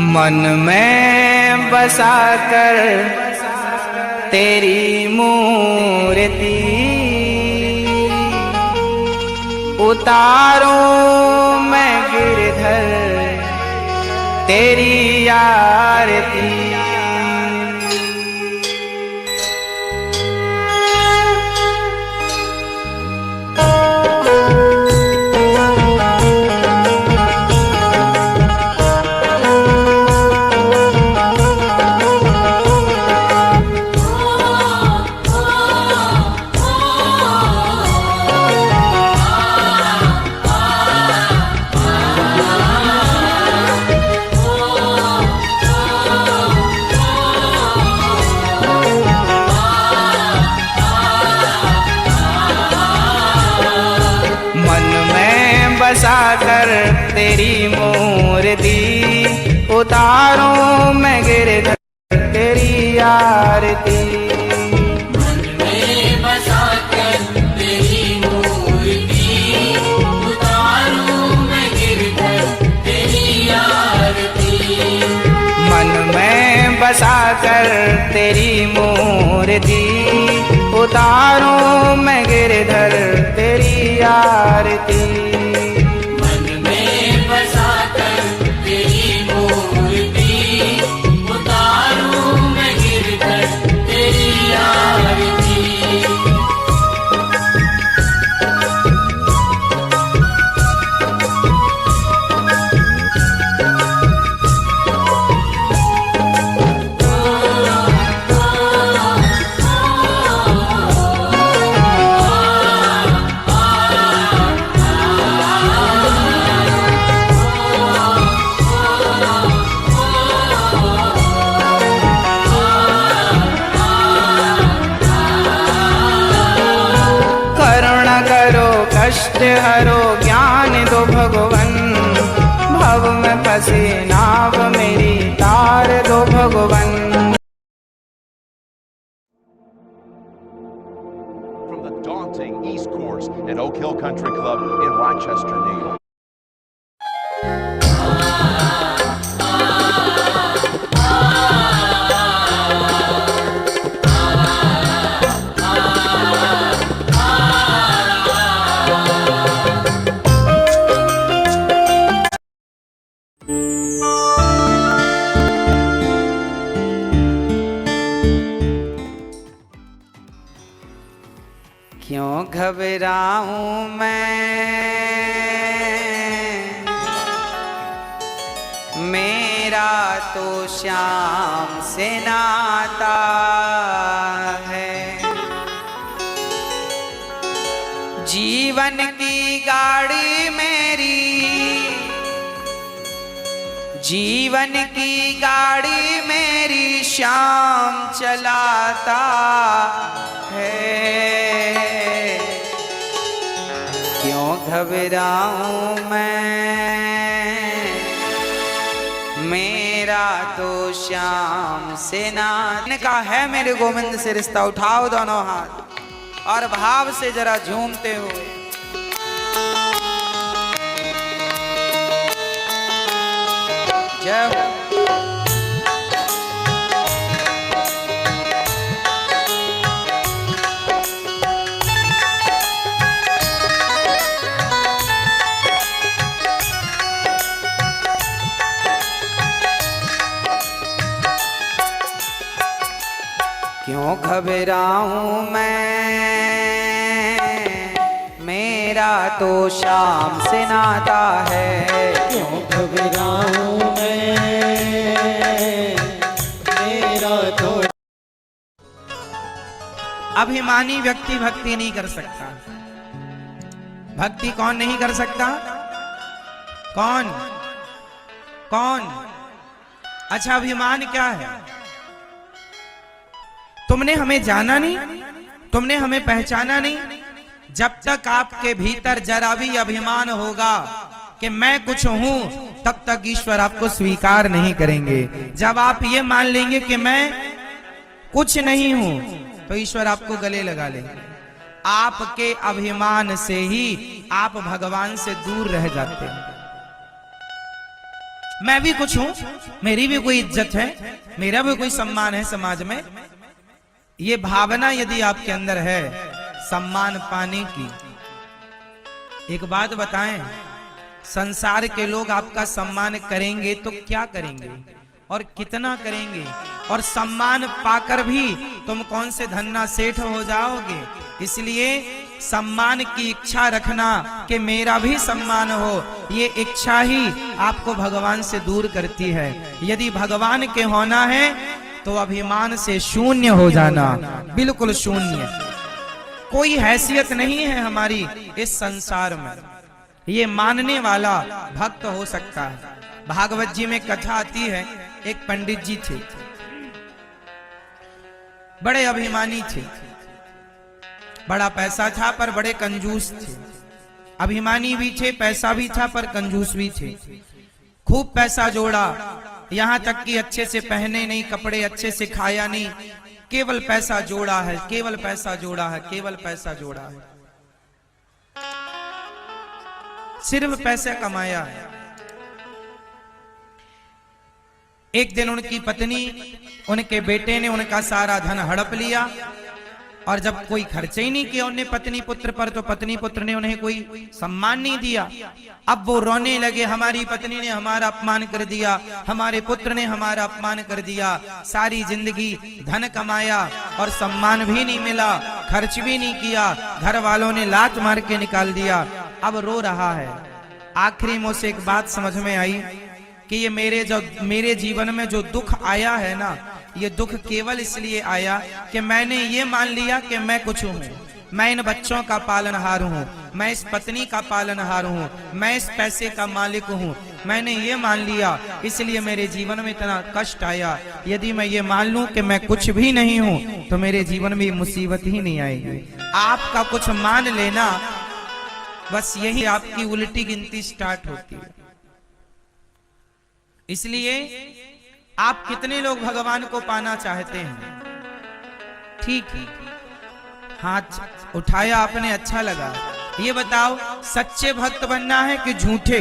मन में बसा कर तेरी मूर्ति उतारूं मैं गिरधर तेरी आरती। बसा कर तेरी मूर्ति उतारूं मैं गिरधर तेरी आरती। मन में बसा कर तेरी मूर्ति उतारूं मैं गिरधर तेरी आरती। मन में बसा कर तेरी मूर्ति उतारूं मैं गिरधर तेरी आरती। कष्ट हरो ज्ञान दो भगवन, भव में फंसी नाव मेरी तार दो भगवन। From the daunting East Course at Oak Hill Country Club in Rochester, New York. क्यों घबराऊं मैं, मेरा तो श्याम से नाता है। जीवन की गाड़ी मेरी, जीवन की गाड़ी मेरी श्याम चलाता है। क्यों घबराऊं मैं, मेरा तो श्याम से नाता का है। मेरे गोविंद से रिश्ता उठाओ दोनों हाथ और भाव से जरा झूमते हुए। जय हो। क्यों घबराऊं मैं, मेरा तो श्याम से नाता है। क्यों घबराऊं मैं, मेरा तो। अभिमानी व्यक्ति भक्ति नहीं कर सकता। भक्ति कौन नहीं कर सकता? कौन कौन? अच्छा, अभिमान क्या है? तुमने हमें जाना नहीं, तुमने हमें पहचाना नहीं। जब तक आपके भीतर जरा भी अभिमान होगा कि मैं कुछ हूं, तब तक ईश्वर आपको स्वीकार नहीं करेंगे। जब आप ये मान लेंगे कि मैं कुछ नहीं हूं, तो ईश्वर आपको गले लगा लेंगे। आपके अभिमान से ही आप भगवान से दूर रह जाते हैं। मैं भी कुछ हूं, मेरी भी कोई इज्जत है, मेरा भी कोई सम्मान है समाज में। ये भावना यदि आपके अंदर है सम्मान पाने की, एक बात बताएं, संसार के लोग आपका सम्मान करेंगे तो क्या करेंगे और कितना करेंगे, और सम्मान पाकर भी तुम कौन से धन्ना सेठ हो जाओगे। इसलिए सम्मान की इच्छा रखना कि मेरा भी सम्मान हो, ये इच्छा ही आपको भगवान से दूर करती है। यदि भगवान के होना है तो अभिमान से शून्य हो जाना, बिल्कुल शून्य। कोई हैसियत नहीं है हमारी इस संसार में, ये मानने वाला भक्त हो सकता है। भागवत जी में कथा आती है, एक पंडित जी थे, बड़े अभिमानी थे, बड़ा पैसा था पर बड़े कंजूस थे। अभिमानी भी थे, पैसा भी था पर कंजूस भी थे। खूब पैसा जोड़ा, यहां तक कि अच्छे से पहने नहीं कपड़े, अच्छे से खाया नहीं, केवल पैसा जोड़ा है, केवल पैसा जोड़ा है, केवल पैसा जोड़ा है, सिर्फ पैसे कमाया है। एक दिन उनकी पत्नी, उनके बेटे ने उनका सारा धन हड़प लिया, और जब कोई खर्च ही नहीं किया उन्हें पत्नी पुत्र पर, तो पत्नी पुत्र ने उन्हें कोई सम्मान नहीं दिया। अब वो रोने लगे, हमारी पत्नी ने हमारा अपमान कर दिया, हमारे पुत्र ने हमारा अपमान कर दिया, सारी जिंदगी धन कमाया और सम्मान भी नहीं मिला, खर्च भी नहीं किया, घर वालों ने लात मार के निकाल दिया। अब रो रहा है। आखिरी में उसे एक बात समझ में आई कि ये मेरे जीवन में जो दुख आया है ना, ये दुख केवल इसलिए आया कि मैंने ये मान लिया कि मैं कुछ हूँ, मैं इन बच्चों का पालनहार हूँ, मैं इस पत्नी का पालनहार हूँ, मैं इस पैसे का मालिक हूँ। मैंने ये मान लिया, इसलिए मेरे जीवन में इतना कष्ट आया। यदि मैं ये मान लूं कि मैं कुछ भी नहीं हूँ तो मेरे जीवन में मुसीबत ही नहीं आएगी। आपका कुछ मान लेना, बस यही आपकी उल्टी गिनती स्टार्ट होती है। इसलिए आप कितने लोग भगवान को पाना चाहते हैं? ठीक है, हाथ उठाया आपने, अच्छा लगा। ये बताओ, सच्चे भक्त बनना है कि झूठे?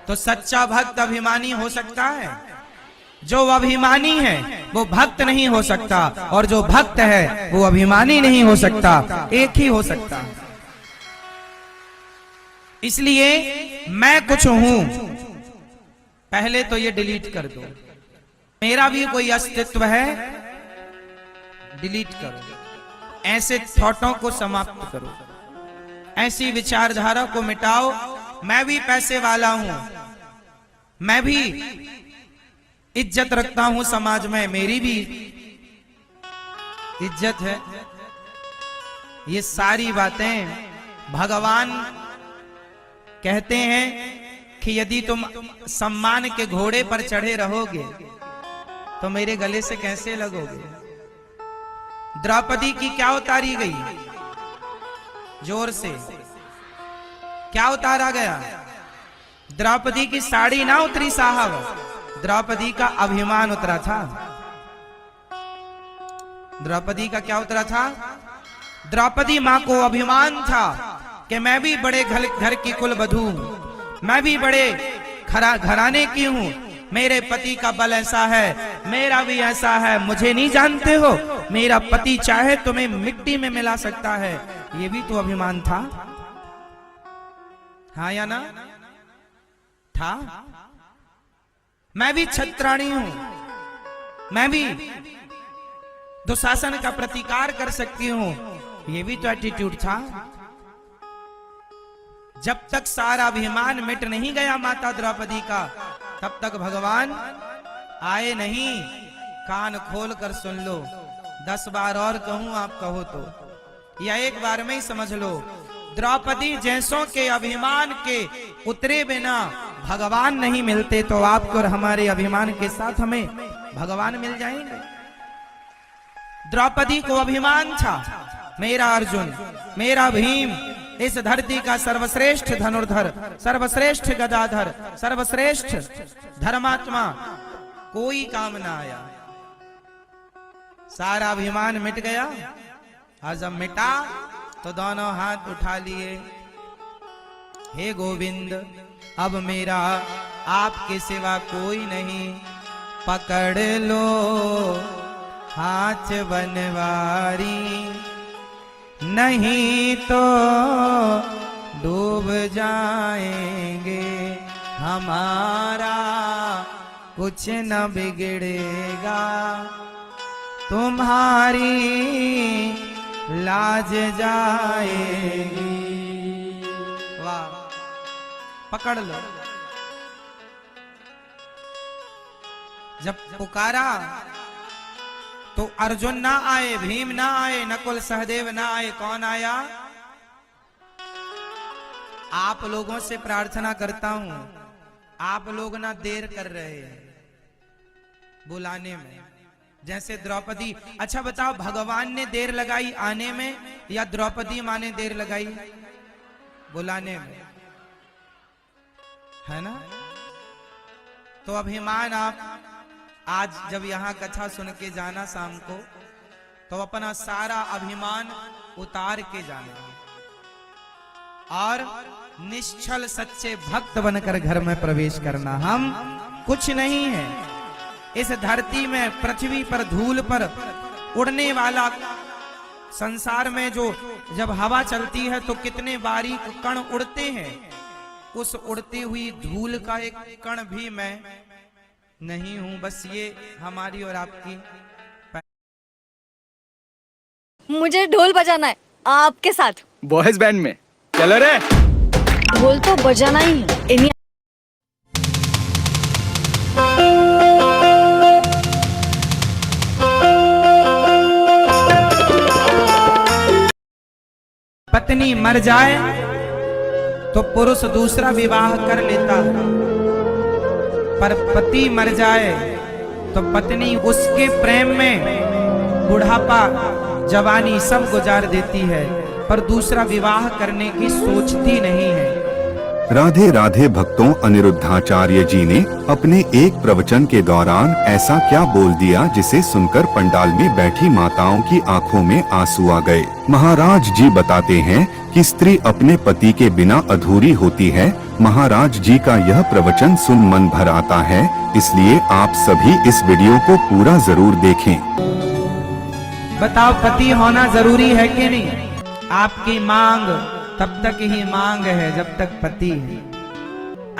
तो सच्चा भक्त अभिमानी हो सकता है, जो अभिमानी है वो भक्त नहीं हो सकता, और जो भक्त है वो अभिमानी नहीं हो सकता, एक ही हो सकता है। इसलिए मैं कुछ हूं, पहले तो ये डिलीट कर दो। मेरा भी कोई अस्तित्व है, डिलीट करो। ऐसे थॉटों को समाप्त करो, ऐसी विचारधारा को मिटाओ। मैं भी पैसे वाला हूं, मैं भी इज्जत रखता हूं समाज में, मेरी भी इज्जत है। ये सारी बातें भगवान कहते हैं कि यदि तुम सम्मान के घोड़े पर चढ़े रहोगे तो मेरे गले से कैसे लगोगे। द्रौपदी की क्या उतारी गई? जोर से क्या उतारा गया? द्रौपदी की साड़ी ना उतरी साहब, द्रौपदी का अभिमान उतरा था। द्रौपदी का क्या उतरा था? द्रौपदी मां को अभिमान था कि मैं भी बड़े घर की कुल वधू, मैं भी बड़े घराने की हूं, मेरे पति का बल ऐसा है, मेरा भी ऐसा है, मुझे नहीं जानते हो, मेरा पति चाहे तुम्हें मिट्टी में मिला सकता है। ये भी तो अभिमान था, हाँ या ना? था। मैं भी छत्राणी हूं, मैं भी दुशासन का प्रतिकार कर सकती हूं, ये भी तो एटीट्यूड था। जब तक सारा अभिमान मिट नहीं गया माता द्रौपदी का, तब तक भगवान आए नहीं। कान खोल कर सुन लो, 10 बार और कहूं आप कहो तो, या एक बार में ही समझ लो। द्रौपदी जैसों के अभिमान के उतरे बिना भगवान नहीं मिलते, तो आपको और हमारे अभिमान के साथ हमें भगवान मिल जाएंगे। द्रौपदी को अभिमान था, मेरा अर्जुन, मेरा भीम इस धरती का सर्वश्रेष्ठ धनुर्धर, सर्वश्रेष्ठ गदाधर, सर्वश्रेष्ठ धर्मात्मा, कोई काम ना आया। सारा अभिमान मिट गया। और जब मिटा तो दोनों हाथ उठा लिए, हे गोविंद, अब मेरा आपके सिवा कोई नहीं, पकड़ लो हाथ बनवारी, नहीं तो डूब जाएंगे, हमारा कुछ न बिगड़ेगा, तुम्हारी लाज जाएगी। वाह, पकड़ लो। जब पुकारा तो अर्जुन ना आए, भीम ना आए, नकुल सहदेव ना आए, कौन आया? आप लोगों से प्रार्थना करता हूं, आप लोग ना देर कर रहे हैं बुलाने में। जैसे द्रौपदी, अच्छा बताओ, भगवान ने देर लगाई आने में या द्रौपदी मां ने देर लगाई बुलाने में? है ना? तो अभिमान आप आज जब यहां कथा सुन के जाना शाम को, तो अपना सारा अभिमान उतार के जाना और निश्चल सच्चे भक्त बनकर घर में प्रवेश करना। हम कुछ नहीं है इस धरती में, पृथ्वी पर, धूल पर उड़ने वाला संसार में जो जब हवा चलती है तो कितने बारीक कण उड़ते हैं, उस उड़ती हुई धूल का एक कण भी मैं नहीं हूं। बस ये हमारी और आपकी। मुझे ढोल बजाना है आपके साथ, बॉयज बैंड में। चलो रे। ढोल तो बजाना ही है। इन्हीं पत्नी मर जाए तो पुरुष दूसरा विवाह कर लेता है, पर पति मर जाए तो पत्नी उसके प्रेम में बुढ़ापा, जवानी सब गुजार देती है, पर दूसरा विवाह करने की सोचती नहीं है। राधे राधे भक्तों, अनिरुद्धाचार्य जी ने अपने एक प्रवचन के दौरान ऐसा क्या बोल दिया जिसे सुनकर पंडाल में बैठी माताओं की आंखों में आंसू आ गए। महाराज जी बताते हैं कि स्त्री अपने पति के बिना अधूरी होती है। महाराज जी का यह प्रवचन सुन मन भर आता है, इसलिए आप सभी इस वीडियो को पूरा जरूर देखें। बताओ, पति होना जरूरी है कि नहीं? आपकी मांग तब तक ही मांग है जब तक पति है।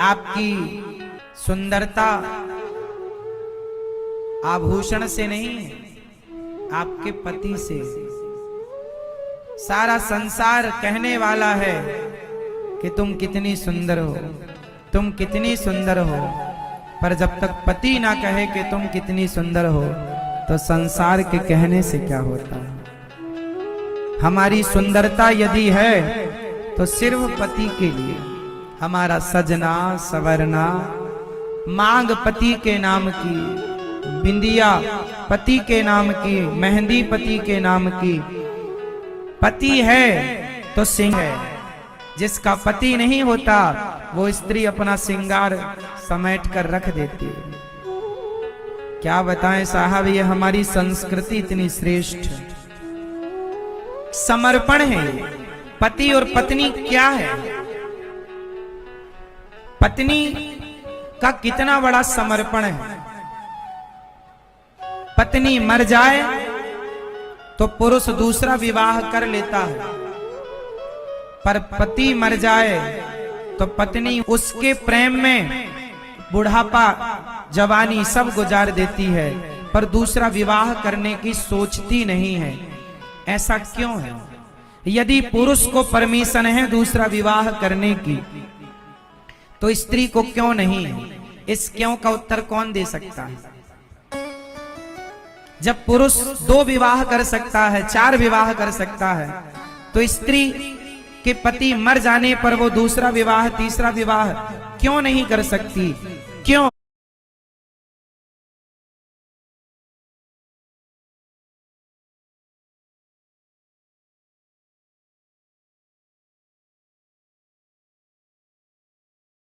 आपकी सुंदरता आभूषण से नहीं है, आपके पति से। सारा संसार कहने वाला है कि तुम कितनी सुंदर हो, तुम कितनी सुंदर हो, पर जब तक पति ना कहे कि तुम कितनी सुंदर हो तो संसार के कहने से क्या होता है। हमारी सुंदरता यदि है तो सिर्फ पति के लिए। हमारा सजना सवरना, मांग पति के नाम की, बिंदिया पति के नाम की, मेहंदी पति के नाम की। पति है तो सिंह है, जिसका पति नहीं होता वो स्त्री अपना श्रृंगार समेट कर रख देती है। क्या बताएं साहब, ये हमारी संस्कृति इतनी श्रेष्ठ है। समर्पण है। पति और पत्नी क्या है? पत्नी का कितना बड़ा समर्पण है। पत्नी मर जाए तो पुरुष दूसरा विवाह कर लेता है, पर पति मर जाए तो पत्नी उसके प्रेम में बुढ़ापा, जवानी सब गुजार देती है, पर दूसरा विवाह करने की सोचती नहीं है। ऐसा क्यों है? यदि पुरुष को परमिशन है दूसरा विवाह करने की, तो स्त्री को क्यों नहीं है? इस क्यों का उत्तर कौन दे सकता है? जब पुरुष 2 विवाह कर सकता है, 4 विवाह कर सकता है, तो स्त्री के पति मर जाने पर वो दूसरा विवाह, तीसरा विवाह क्यों नहीं कर सकती? क्यों?